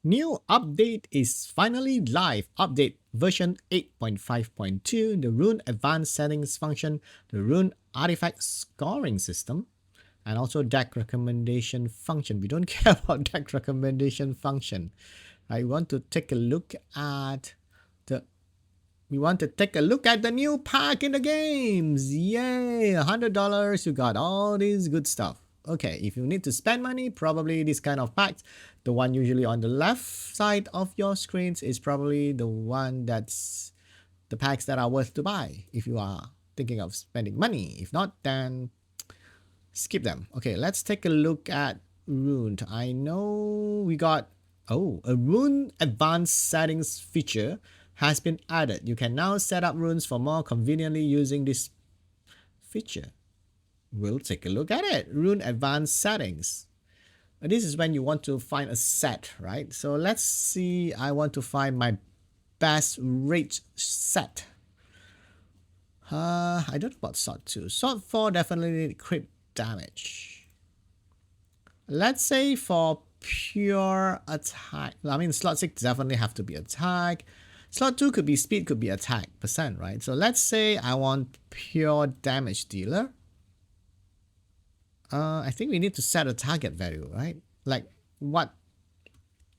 New update is finally live. Update version 8.5.2, the Rune advanced settings function, the Rune artifact scoring system, and also deck recommendation function. We don't care about deck recommendation function. I want to take a look at the new pack in the games. Yay, $100, you got all this good stuff. Okay, if you need to spend money, probably this kind of packs, the one usually on the left side of your screens is probably the one that's the packs that are worth to buy if you are thinking of spending money. If not, then skip them. Okay, let's take a look at Rune. I know we got, oh, a Rune advanced settings feature has been added. You can now set up runes for more conveniently using this feature. We'll take a look at it. Rune advanced settings. This is when you want to find a set, right? So let's see. I want to find my best rate set. I don't know about sword 2. Sword 4 definitely need crit damage. Let's say for pure attack. I mean, slot 6 definitely have to be attack. Slot 2 could be speed, could be attack percent, right? So let's say I want pure damage dealer. I think we need to set a target value, right? Like what?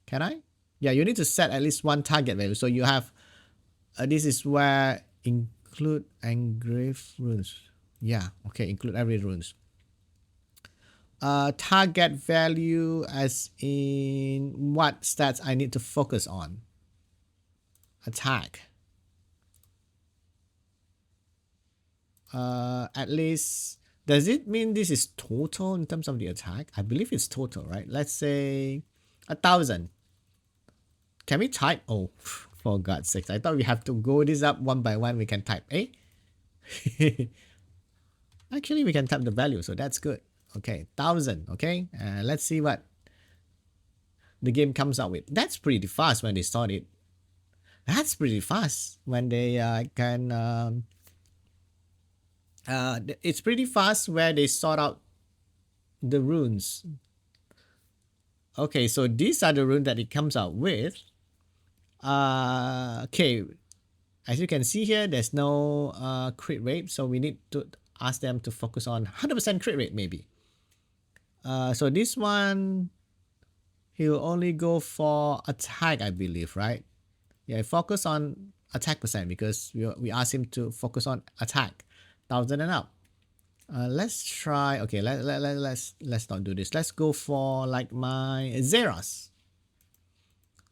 Can I? Yeah, you need to set at least one target value. So you have, this is where include engraved runes. Yeah, okay, include every runes. Target value as in what stats I need to focus on. Attack. At least, does it mean this is total in terms of the attack? I believe it's total, right? Let's say 1,000. Can we type? Oh, for God's sake, I thought we have to go this up one by one. We can type, eh? Actually, we can type the value, so that's good. Okay, 1,000, okay? Let's see what the game comes out with. That's pretty fast when they start it. That's pretty fast when they can... it's pretty fast where they sort out the runes. Okay, so these are the runes that it comes out with. Okay, as you can see here, there's no crit rate, so we need to ask them to focus on 100% crit rate maybe. So this one, he'll only go for attack, I believe, right? Yeah, focus on attack percent because we asked him to focus on attack, 1,000 and up. Let's try. Okay, let's not do this. Let's go for like my Zeros.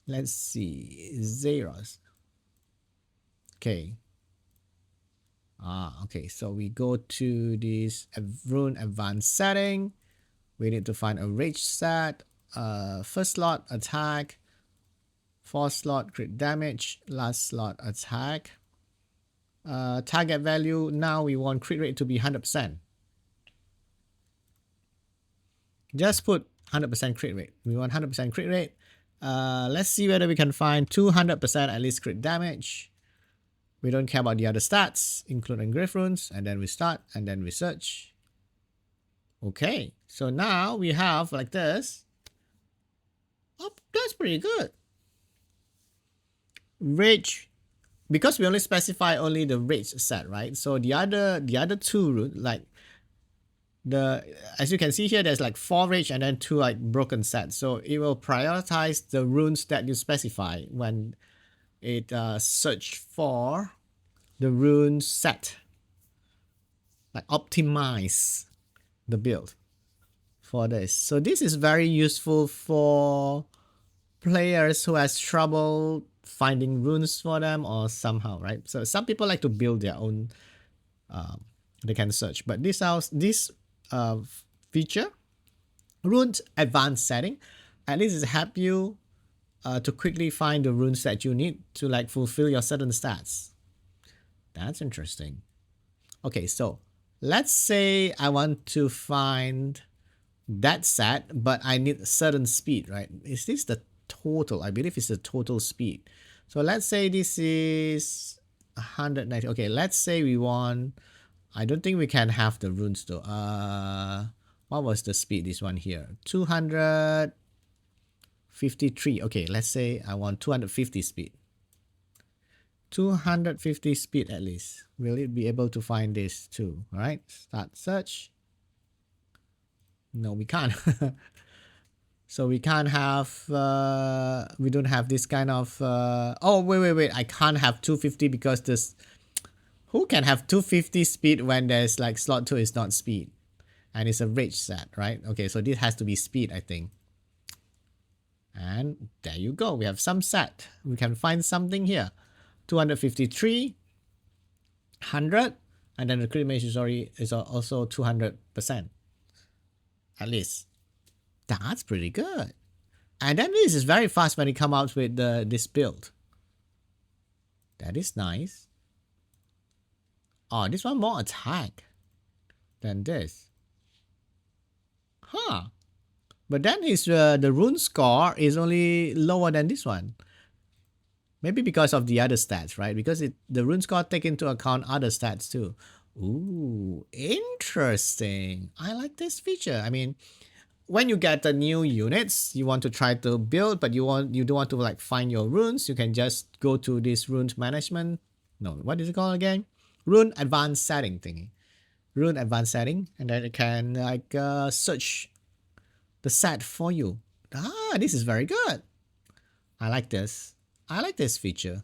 Let's see, Zeros. Okay. Okay. So we go to this Rune advanced setting. We need to find a rage set. First slot attack. Fourth slot crit damage. Last slot attack. Target value. Now we want crit rate to be 100%. Just put 100% crit rate. We want 100% crit rate. Let's see whether we can find 200% at least crit damage. We don't care about the other stats, including engraved runes. And then we start and then we search. Okay, so now we have like this. Oh, that's pretty good. Rage, because we only specify only the rage set, right? So the other two runes, like as you can see here, there's like 4 rage and then 2 like broken sets. So it will prioritize the runes that you specify when it search for the rune set, like optimize the build for this. So this is very useful for players who has trouble finding runes for them or somehow, right? So some people like to build their own, they can search, but this feature, Rune advanced setting, at least it help you to quickly find the runes that you need to like fulfill your certain stats. That's interesting. Okay, so let's say I want to find that set, but I need a certain speed, right? Is this the total? I believe it's the total speed. So let's say this is 190. Okay, let's say we want, I don't think we can have the runes though. What was the speed? This one here, 200, 53. Okay, let's say I want 250 speed. 250 speed at least. Will it be able to find this too? All right, start search. No, we can't. So we can't have, we don't have this kind of, oh, wait. I can't have 250 because this, who can have 250 speed when there's like slot 2 is not speed? And it's a rage set, right? Okay, so this has to be speed, I think. And there you go. We have some set. We can find something here. 253, 100, and then the crit damage is also 200%. At least. That's pretty good. And then this is very fast when it comes out with this build. That is nice. Oh, this one more attack than this. Huh. But then his the rune score is only lower than this one. Maybe because of the other stats, right? Because the rune score take into account other stats too. Ooh, interesting. I like this feature. I mean, when you get the new units, you want to try to build, but you don't want to like find your runes. You can just go to this rune management. No, what is it called again? Rune advanced setting thingy. Rune advanced setting, and then it can like search the set for you. Ah, this is very good. I like this. I like this feature.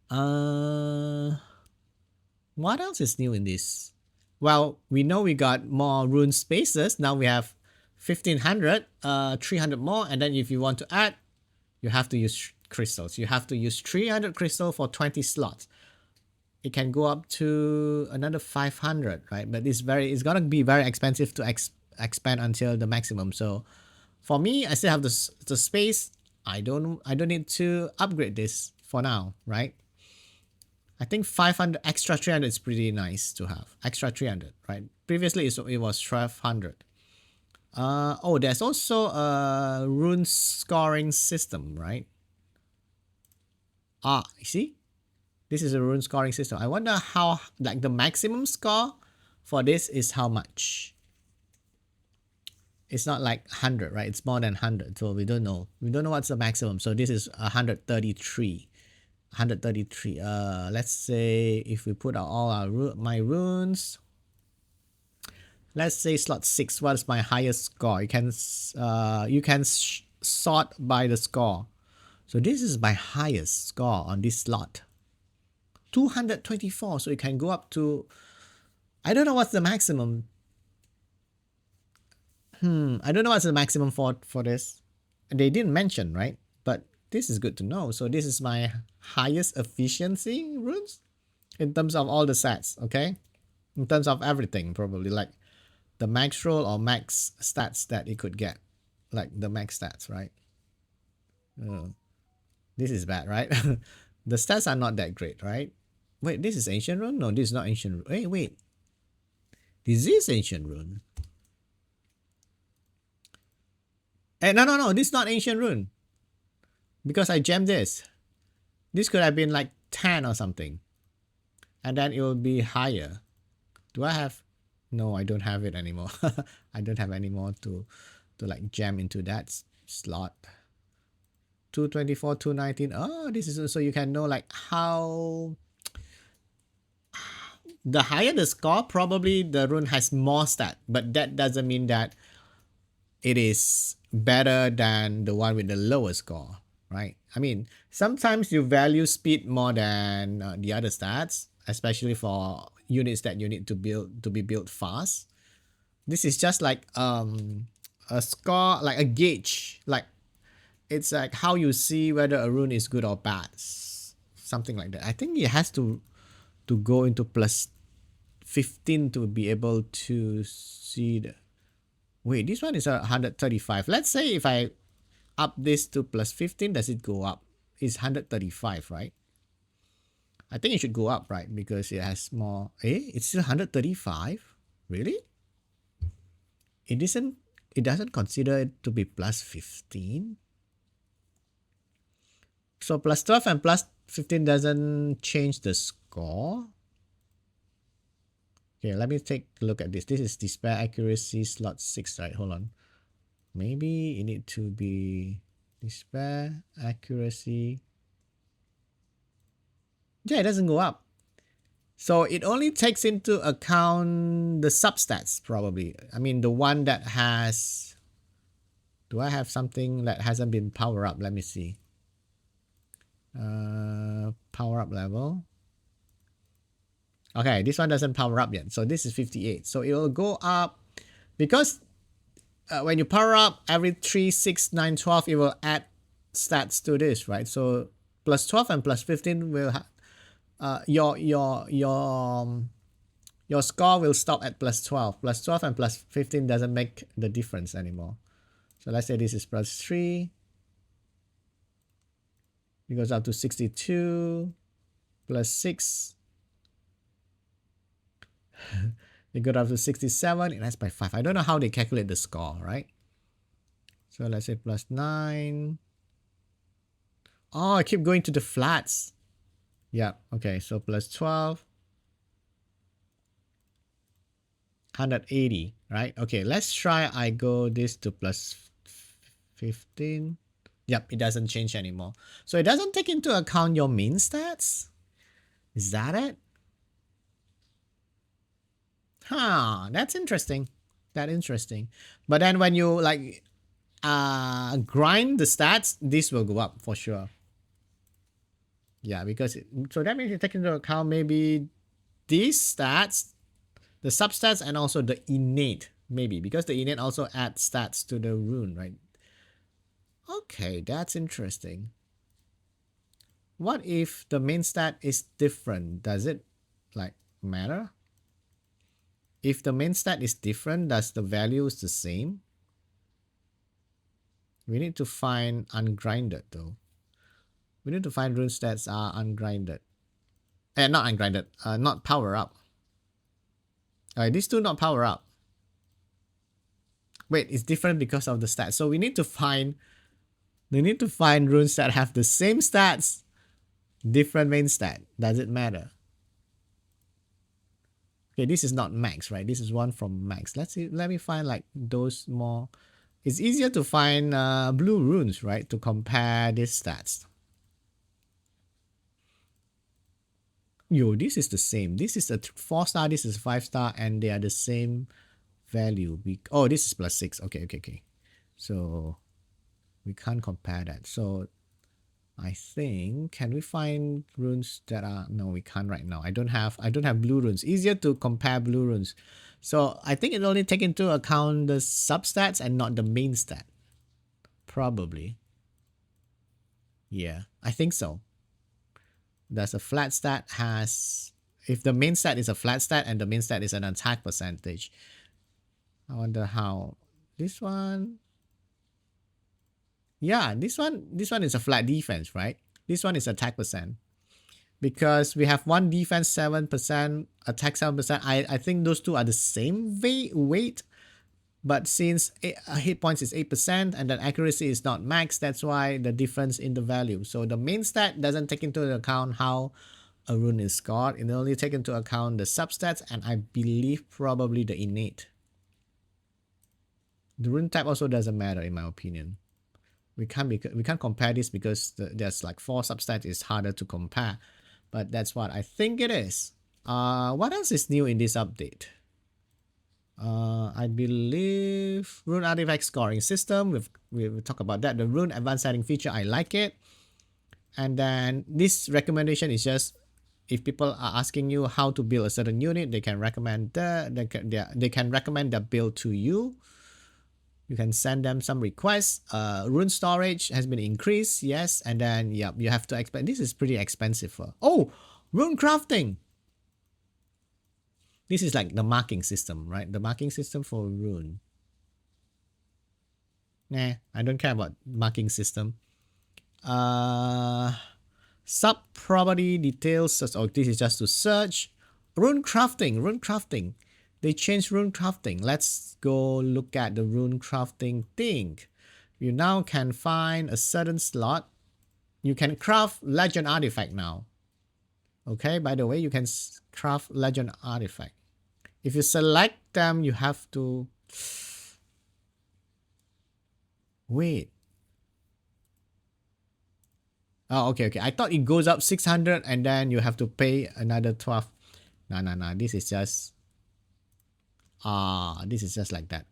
What else is new in this? Well, we know we got more rune spaces. Now we have 1500, 300 more. And then if you want to add, you have to use crystals. You have to use 300 crystal for 20 slots. It can go up to another 500, right? But it's gonna be very expensive to expand until the maximum. So for me, I still have the space. I don't need to upgrade this for now, right? I think 500 extra 300 is pretty nice to have. Extra 300, right? Previously it was 1200. Oh, there's also a rune scoring system, right? Ah, you see? This is a rune scoring system. I wonder how, like the maximum score for this is how much? It's not like 100, right? It's more than 100. So we don't know. We don't know what's the maximum. So this is 133. 133. Let's say if we put out all my runes, let's say slot 6. What is my highest score? You can sort by the score. So this is my highest score on this slot, 224. So it can go up to, I don't know what's the maximum. I don't know what's the maximum for this. They didn't mention, right? But this is good to know. So this is my highest efficiency runes in terms of all the stats, okay? In terms of everything, probably like the max roll or max stats that it could get. Like the max stats, right? This is bad, right? The stats are not that great, right? Wait, this is ancient rune? No, this is not ancient rune. Wait. This is ancient rune. No, this is not ancient rune. Because I jammed this. This could have been like 10 or something. And then it will be higher. Do I have? No, I don't have it anymore. I don't have any more to like jam into that slot. 224, 219. Oh, this is so you can know like how the higher the score, probably the rune has more stat, but that doesn't mean that it is better than the one with the lower score, right? I mean, sometimes you value speed more than the other stats, especially for units that you need to be built fast. This is just like a score, like a gauge, like it's like how you see whether a rune is good or bad, something like that. I think it has to go into plus 15 to be able to see the. Wait, this one is 135. Let's say if I up this to plus 15, does it go up? It's 135, right? I think it should go up, right? Because it has more. It's still 135? Really? It doesn't consider it to be plus 15? So plus 12 and plus 15 doesn't change the score? Okay, let me take a look at this. This is despair accuracy slot 6, right? Hold on. Maybe it need to be despair, accuracy. Yeah, it doesn't go up. So it only takes into account the substats probably. I mean the one that has, do I have something that hasn't been powered up? Let me see. Power up level. Okay, this one doesn't power up yet. So this is 58. So it will go up because when you power up every 3, 6, 9, 12, it will add stats to this, right? So plus 12 and plus 15 will have your score will stop at plus 12. Plus 12 and plus 15 doesn't make the difference anymore. So let's say this is plus 3. It goes up to 62 plus 6. It goes up to 67. It adds by 5. I don't know how they calculate the score, right? So let's say plus 9. Oh, I keep going to the flats. Yeah, okay. So plus 12. 180, right? Okay, let's try I go this to plus 15. Yep, it doesn't change anymore. So it doesn't take into account your main stats? Is that it? Huh, that's interesting. That's interesting. But then when you like grind the stats, this will go up for sure. Yeah, because so that means you take into account maybe these stats, the substats, and also the innate, maybe because the innate also adds stats to the rune, right? Okay, that's interesting. What if the main stat is different? Does it like matter? If the main stat is different, does the value is the same? We need to find ungrinded though. We need to find rune stats are ungrinded. Not ungrinded, not power up. These two not power up. Wait, it's different because of the stats. So we need to find runes that have the same stats, different main stat. Does it matter? Okay, this is not max, right? This is one from max. Let's see. Let me find like those more. It's easier to find blue runes, right? To compare these stats. Yo, this is the same. This is a 4-star, this is 5-star, and they are the same value. Oh, this is plus 6. Okay. So we can't compare that. So I think, can we find runes that are, no, we can't right now. I don't have blue runes. Easier to compare blue runes. So I think it only take into account the substats and not the main stat. Probably. Yeah, I think so. There's a flat stat has, if the main stat is a flat stat and the main stat is an attack percentage. I wonder how this one. Yeah, this one is a flat defense, right? This one is attack percent. Because we have one defense 7%, attack 7%. I think those two are the same weight. But since hit points is 8% and then accuracy is not max, that's why the difference in the value. So the main stat doesn't take into account how a rune is scored. It only take into account the substats and I believe probably the innate. The rune type also doesn't matter in my opinion. We can't compare this because there's like 4 substats is harder to compare. But that's what I think it is. What else is new in this update? I believe Rune Artifact Scoring System. We've talked about that. The Rune Advanced Setting feature, I like it. And then this recommendation is just if people are asking you how to build a certain unit, they can recommend they can recommend the build to you. You can send them some requests. Rune storage has been increased, yes. And then yeah, you have to expect. This is pretty expensive. Oh, rune crafting. This is like the marking system, right? The marking system for rune. Nah, I don't care about marking system. Sub property details. Oh, this is just to search. Rune crafting. They changed rune crafting. Let's go look at the rune crafting thing. You now can find a certain slot. You can craft legend artifact now. Okay, by the way, you can craft legend artifact. If you select them, you have to Wait. Oh, okay, okay. I thought it goes up 600 and then you have to pay another 12. No, no, no. This is just like that.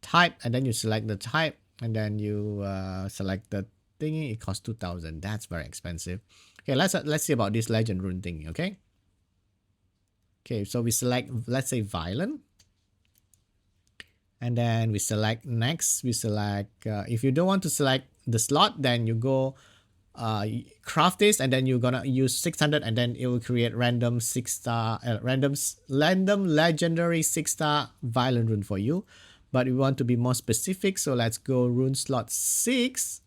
Type, and then you select the type, and then you select the thingy. It costs 2,000. That's very expensive. Okay, let's see about this legend rune thingy. Okay. Okay, so we select, let's say, violent, and then we select next. We select, if you don't want to select the slot, then you go craft this, and then you're gonna use 600, and then it will create random 6-star random legendary 6-star violent rune for you. But we want to be more specific, so let's go rune slot 6,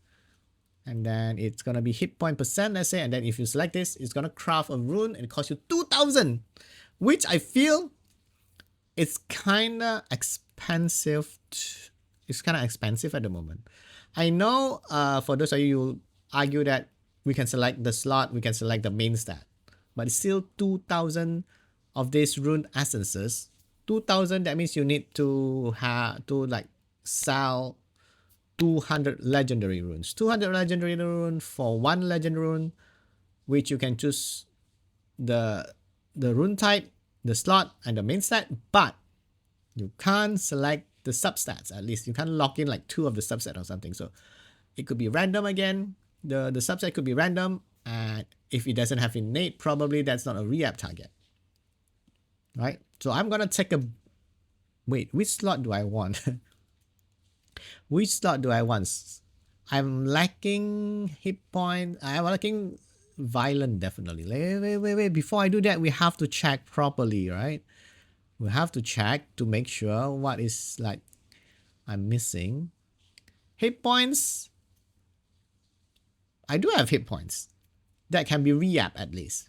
and then it's gonna be hit point percent, let's say, and then if you select this, it's gonna craft a rune and it costs you 2,000, which I feel it's kind of expensive. It's kind of expensive at the moment. I know for those of you who argue that we can select the slot, we can select the main stat, but it's still 2,000 of these rune essences. 2,000, that means you need to have to like sell 200 legendary runes. 200 legendary rune for one legend rune, which you can choose the rune type, the slot, and the main stat, but you can't select the substats. At least you can't lock in like 2 of the subset or something. So it could be random again. The subset could be random, and if it doesn't have innate, probably that's not a re-app target, right? So I'm gonna take a wait. Which slot do I want? Which slot do I want? I'm lacking hit point. I'm lacking violent, definitely. Wait. Before I do that, we have to check properly, right? We have to check to make sure what is like I'm missing. Hit points. I do have hit points that can be re-app at least.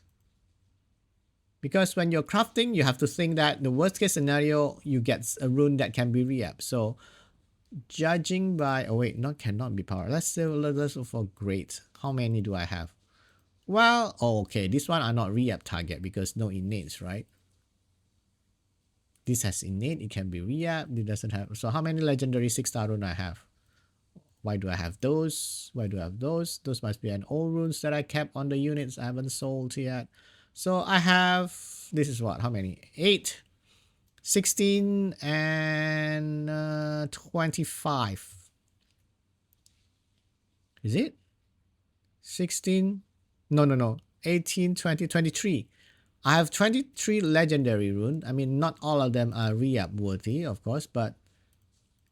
Because when you're crafting, you have to think that the worst case scenario, you get a rune that can be re-app. So judging by, oh wait, cannot be powered. Let's look for great. How many do I have? Well, okay, this one are not re-app target because no innates, right? This has innate, it can be re-app, it doesn't have. So how many legendary 6-star rune I have? Why do I have those? Why do I have those? Those must be an old runes that I kept on the units I haven't sold yet. So I have, this is what, how many? 8, 16, and 25. Is it? 16? No. 18, 20, 23. I have 23 legendary rune. I mean, not all of them are re-up worthy, of course, but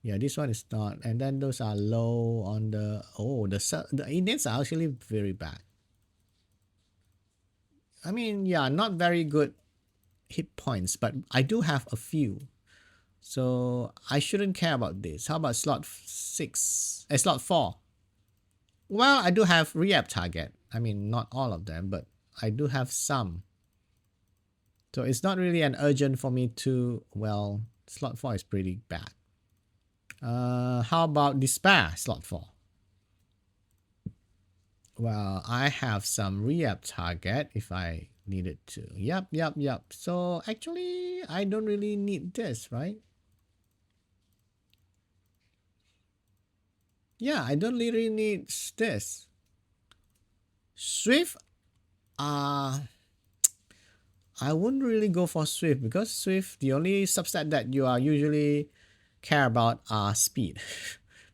yeah, this one is not. And then those are low on the, oh, the innates are actually very bad. I mean, yeah, not very good hit points, but I do have a few. So I shouldn't care about this. How about slot 6? Slot 4. Well, I do have re-up target. I mean, not all of them, but I do have some. So it's not really an urgent for me to, well, slot 4 is pretty bad. How about despair, slot 4? Well, I have some re-up target if I needed to. Yep. So actually, I don't really need this, right? Yeah, I don't really need this. Swift, I wouldn't really go for Swift because Swift, the only subset that you are usually care about are speed.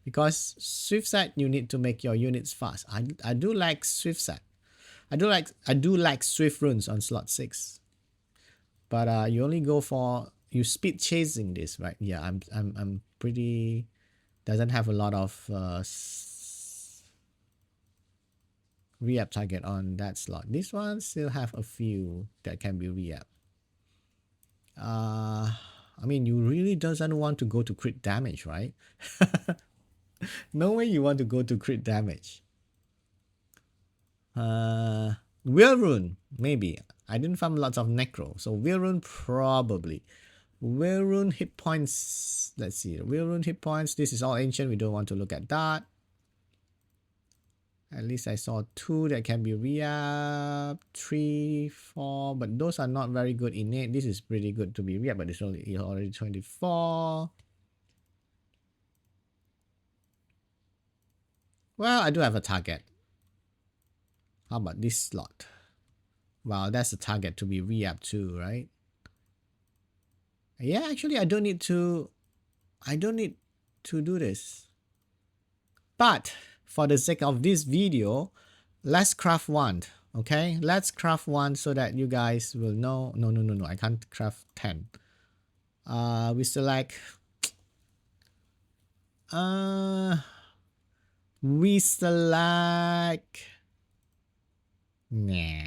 Because Swift set, you need to make your units fast. I do like Swift set. I do like Swift runes on slot 6. But you only go for, you speed chasing this, right? Yeah, I'm pretty, doesn't have a lot of re-up target on that slot. This one still have a few that can be re-up. I mean, you really doesn't want to go to crit damage, right? No way you want to go to crit damage. Will rune, maybe. I didn't farm lots of necro, so will rune probably. Will rune hit points. Let's see. Will rune hit points. This is all ancient. We don't want to look at that. At least I saw 2 that can be re-up, 3, 4, but those are not very good innate. This is pretty good to be re-up, but it's already 24. Well, I do have a target. How about this slot? Well, that's a target to be re-up to, right? Yeah, actually, I don't need to do this. But for the sake of this video, let's craft one. Okay, let's craft one so that you guys will know. No, I can't craft 10. We select uh we select nah.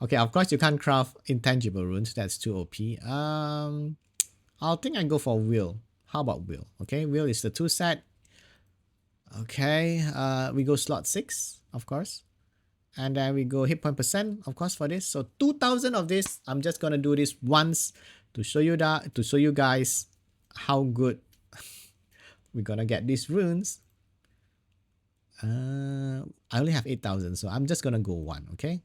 Okay, of course you can't craft intangible runes, that's too OP. I'll think I go for will. How about will? Okay, will is the 2 set. Okay, we go slot 6, of course. And then we go hit point percent, of course, for this. So 2000 of this. I'm just gonna do this once to show you guys how good we're gonna get these runes. I only have 8,000, so I'm just gonna go 1, okay?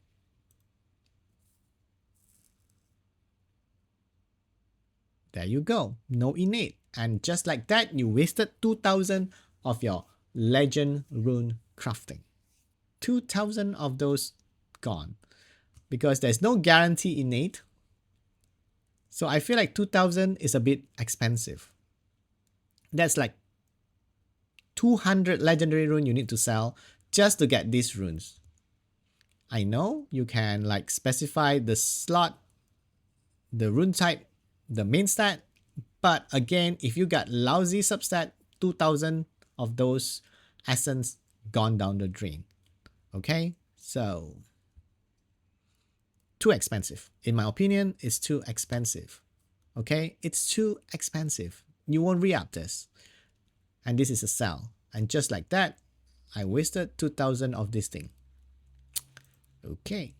There you go, no innate. And just like that, you wasted 2,000 of your legend rune crafting. 2,000 of those gone. Because there's no guarantee innate. So I feel like 2,000 is a bit expensive. That's like 200 legendary rune you need to sell just to get these runes. I know you can like specify the slot, the rune type, the main stat, but again, if you got lousy substat, 2,000 of those essence gone down the drain. Okay, so too expensive. In my opinion, it's too expensive. Okay, it's too expensive. You won't re-up this. And this is a sell. And just like that, I wasted 2,000 of this thing. Okay,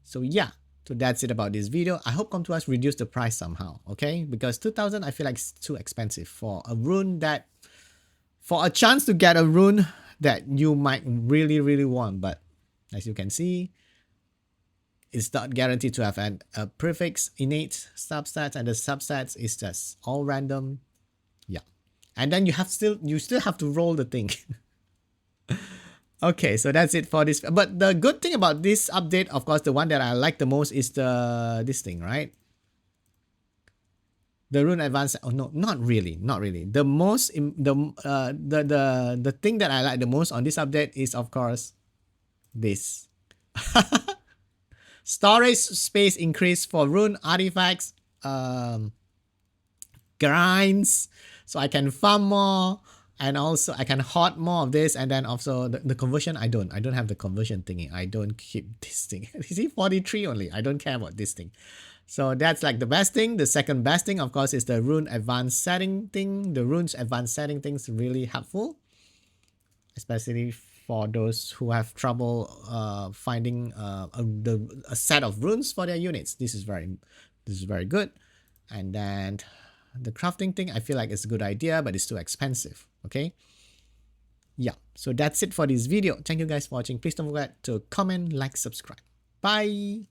so yeah. So that's it about this video. I hope Come2Us reduce the price somehow, okay? Because 2,000 I feel like it's too expensive for a rune that, for a chance to get a rune that you might really want. But as you can see, it's not guaranteed to have a prefix, innate substats, and the substats is just all random. Yeah, and then you still have to roll the thing. Okay, so that's it for this. But the good thing about this update, of course, the one that I like the most is this thing, right? The rune advance. Oh no, not really. The most the thing that I like the most on this update is, of course, this. Storage space increase for rune artifacts, grinds, so I can farm more. And also I can hoard more of this, and then also the conversion, I don't have the conversion thingy. I don't keep this thing. You see, 43 only. I don't care about this thing. So that's like the best thing. The second best thing, of course, is the rune advanced setting thing. The runes advanced setting things really helpful, especially for those who have trouble finding a set of runes for their units. This is very good. And then the crafting thing, I feel like it's a good idea, but it's too expensive. Okay, yeah, so that's it for this video. Thank you guys for watching. Please don't forget to comment, like, subscribe. Bye.